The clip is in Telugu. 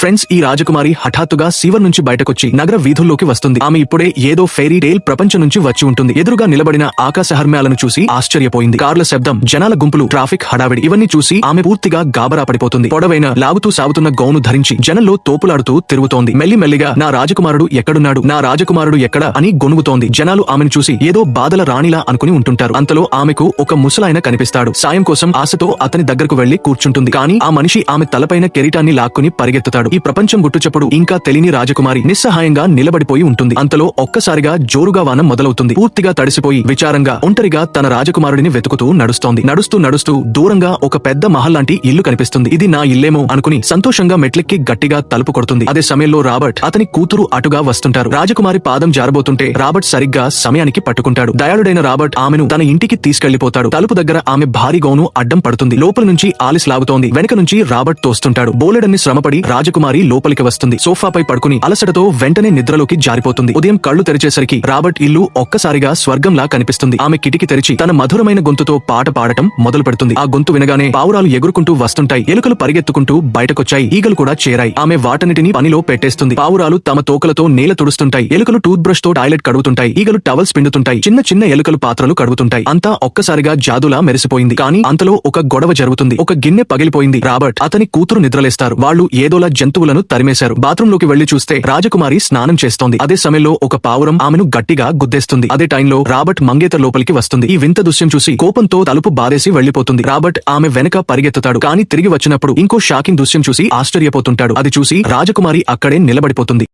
ఫ్రెండ్స్, ఈ రాజకుమారి హఠాత్తుగా సీవర్ నుంచి బయటకొచ్చి నగర వీధుల్లోకి వస్తుంది. ఆమె ఇప్పుడే ఏదో ఫెయిరీ టేల్ ప్రపంచం నుంచి వచ్చి ఉంటుంది. ఎదురుగా నిలబడిన ఆకాశహర్మ్యాలను చూసి ఆశ్చర్యపోయింది. కార్ల శబ్దం, జనాల గుంపులు, ట్రాఫిక్ హడావిడి ఇవన్నీ చూసి ఆమె పూర్తిగా గాబరా పడిపోతుంది. పొడవైన లాగుతూ సాగుతున్న గౌను ధరించి జనంలో తోపులాడుతూ తిరుగుతోంది. మెల్లిమెల్లిగా నా రాజకుమారుడు ఎక్కడున్నాడు, నా రాజకుమారుడు ఎక్కడ అని గొనుగుతోంది. జనాలు ఆమెను చూసి ఏదో బాధల రాణిలా అనుకుని ఉంటుంటారు. అంతలో ఆమెకు ఒక ముసలాయన కనిపిస్తాడు. సాయం కోసం ఆశతో అతని దగ్గరకు వెళ్లి కూర్చుంటుంది. కానీ ఆ మనిషి ఆమె తలపైన కెరీటాన్ని లాక్కుని పరిగెత్తుతాడు. ఈ ప్రపంచం గుట్టుచప్పుడు ఇంకా తెలియని రాజకుమారి నిస్సహాయంగా నిలబడిపోయి ఉంటుంది. అంతలో ఒక్కసారిగా జోరుగా వాన మొదలవుతుంది. పూర్తిగా తడిసిపోయి విచారంగా ఒంటరిగా తన రాజకుమారుడిని వెతుకుతూ నడుస్తోంది. నడుస్తూ దూరంగా ఒక పెద్ద మహల్ లాంటి ఇల్లు కనిపిస్తుంది. ఇది నా ఇల్లేమో అనుకుని సంతోషంగా మెట్లెక్కి గట్టిగా తలుపు కొడుతుంది. అదే సమయంలో రాబర్ట్, అతని కూతురు అటుగా వస్తుంటారు. రాజకుమారి పాదం జారబోతుంటే రాబర్ట్ సరిగ్గా సమయానికి పట్టుకుంటాడు. దయాళుడైన రాబర్ట్ ఆమెను తన ఇంటికి తీసుకెళ్లిపోతాడు. తలుపు దగ్గర ఆమె భారీ గౌను అడ్డం పడుతుంది. లోపల నుంచి ఆలిస్ లాగుతోంది. వెనక నుంచి రాబర్ట్ తోస్తుంటాడు. బోలెడన్ని శ్రమపడి రాజకుమారి లోపలికి వస్తుంది. సోఫాపై పడుకుని అలసటతో వెంటనే నిద్రలోకి జారిపోతుంది. ఉదయం కళ్లు తెరిచేసరికి రాబర్ట్ ఇల్లు ఒక్కసారిగా స్వర్గంలా కనిపిస్తుంది. ఆమె కిటికీ తెరిచి తన మధురమైన గొంతుతో పాట పాడటం మొదలు పెడుతుంది. ఆ గొంతు వినగానే పావురాలు ఎగురుకుంటూ వస్తుంటాయి. ఎలుకలు పరిగెత్తుకుంటూ బయటకొచ్చాయి. ఈగలు కూడా చేరాయి. ఆమె వాటన్నిటినీ పనిలో పెట్టేస్తుంది. పావురాలు తమ తోకలతో నేల తుడుస్తుంటాయి. ఎలుకలు టూత్ బ్రష్ తో టాయిలెట్ కడుగుతుంటాయి. ఈగలు టవల్స్ పిండుతుంటాయి. చిన్న చిన్న ఎలుకలు పాత్రలు కడుగుతుంటాయి. అంతా ఒక్కసారిగా జాదులా మెరిసిపోయింది. కానీ అంతలో ఒక గొడవ జరుగుతుంది. ఒక గిన్నె పగిలిపోయింది. రాబర్ట్, అతని కూతురు నిద్రలేస్తారు. వాళ్ళు ఏదోలా జంతువులను తరిమేశారు. బాత్రూంలోకి వెళ్లి చూస్తే రాజకుమారి స్నానం చేస్తోంది. అదే సమయంలో ఒక పావురం ఆమెను గట్టిగా గుద్దేస్తుంది. అదే టైంలో రాబర్ట్ మంగేతర్ లోపలికి వస్తుంది. ఈ వింత దృశ్యం చూసి కోపంతో తలుపు బారేసి వెళ్లిపోతుంది. రాబర్ట్ ఆమె వెనక పరిగెత్తుతాడు. కానీ తిరిగి వచ్చినప్పుడు ఇంకో షాకింగ్ దృశ్యం చూసి ఆశ్చర్యపోతుంటాడు. అది చూసి రాజకుమారి అక్కడే నిలబడిపోతుంది.